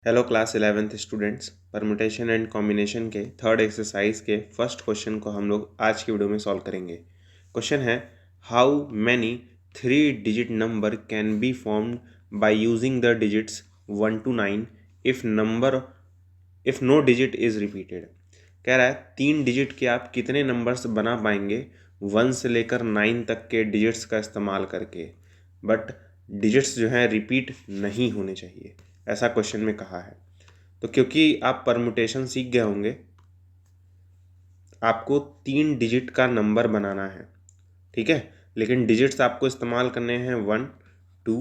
Hello class 11th students, permutation and combination के third exercise के first question को हम लोग आज की वीडियो में सॉल्व करेंगे। क्वेश्चन है, how many 3 digit number can be formed by using the digits 1 to 9 if no digit is repeated. कह रहा है 3 डिजिट के आप कितने नंबर्स बना पाएंगे 1 से लेकर 9 तक के डिजिट्स का इस्तेमाल करके, बट डिजिट्स जो हैं रिपीट नहीं होने चाहिए, ऐसा क्वेश्चन में कहा है। तो क्योंकि आप परमुटेशन सीख गए होंगे, आपको 3 डिजिट का नंबर बनाना है, ठीक है। लेकिन डिजिट्स आपको इस्तेमाल करने हैं 1 2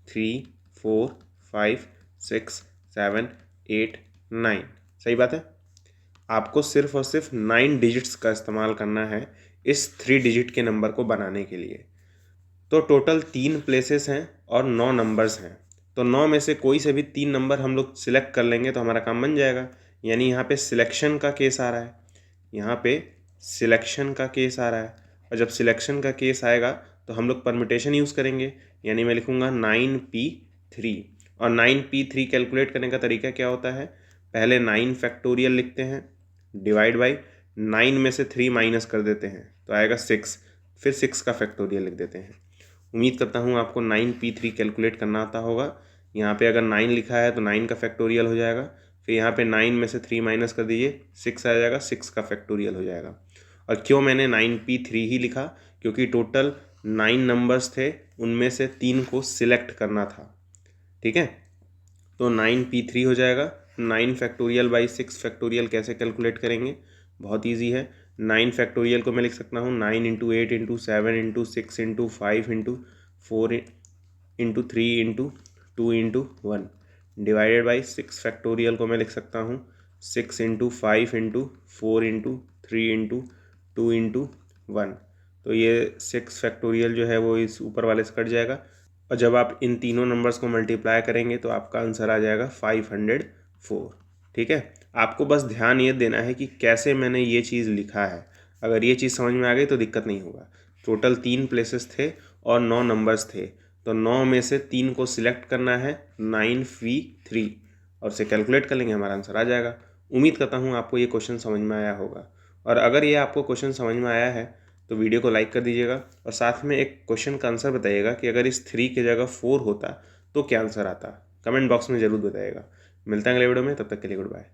3 4 5 6 7 8 9। सही बात है। आपको सिर्फ और सिर्फ 9 डिजिट्स का इस्तेमाल करना है इस 3 डिजिट के नंबर को बनाने के लिए। तो टोटल 3 प्लेसेस हैं और 9 नंबर्स हैं। तो 9 में से कोई से भी 3 नंबर हम लोग सिलेक्ट कर लेंगे तो हमारा काम बन जाएगा। यानी यहाँ पे सिलेक्शन का केस आ रहा है, यहाँ पे सिलेक्शन का केस आ रहा है। और जब सिलेक्शन का केस आएगा तो हम लोग परम्यूटेशन यूज़ करेंगे। यानी मैं लिखूँगा 9p3। और 9p3 कैलकुलेट करने का तरीका क्या होता है, पहले 9 फैक्टोरियल लिखते हैं, डिवाइड बाई 9 में से 3 माइनस कर देते हैं तो आएगा 6, फिर 6 का फैक्टोरियल लिख देते हैं। उम्मीद करता हूँ आपको 9p3 कैलकुलेट करना आता होगा। यहाँ पे अगर 9 लिखा है तो 9 का फैक्टोरियल हो जाएगा, फिर यहाँ पे 9 में से 3 माइनस कर दीजिए, 6 आ जाएगा, 6 का फैक्टोरियल हो जाएगा। और क्यों मैंने 9p3 ही लिखा, क्योंकि टोटल 9 नंबर्स थे, उनमें से 3 को सिलेक्ट करना था, ठीक है। तो 9p3 हो जाएगा। 9 फैक्टोरियल बाई 6 फैक्टोरियल कैसे कैलकुलेट करेंगे, बहुत ईजी है। 9 फैक्टोरियल को मैं लिख सकता हूँ 9 into 8 into 7 into 6 into 5 into 4 into 3 into 2 into 1, divided by 6 factorial को मैं लिख सकता हूँ 6 into 5 into 4 into 3 into 2 into 1। तो ये 6 फैक्टोरियल जो है वो इस ऊपर वाले से कट जाएगा, और जब आप इन तीनों नंबर्स को मल्टीप्लाई करेंगे तो आपका आंसर आ जाएगा 504, ठीक है। आपको बस ध्यान ये देना है कि कैसे मैंने ये चीज़ लिखा है। अगर ये चीज़ समझ में आ गई तो दिक्कत नहीं होगा। टोटल 3 प्लेसेस थे और 9 नंबर्स थे, तो 9 में से 3 को सिलेक्ट करना है 9p3 और उसे कैलकुलेट कर लेंगे, हमारा आंसर आ जाएगा। उम्मीद करता हूँ आपको ये क्वेश्चन समझ में आया होगा। और अगर ये आपको क्वेश्चन समझ में आया है तो वीडियो को लाइक कर दीजिएगा और साथ में एक क्वेश्चन का आंसर बताइएगा कि अगर इस 3 की जगह 4 होता तो क्या आंसर आता। कमेंट बॉक्स में ज़रूर बताइएगा। मिलता है अगले वीडियो में, तब तक के लिए गुड बाय।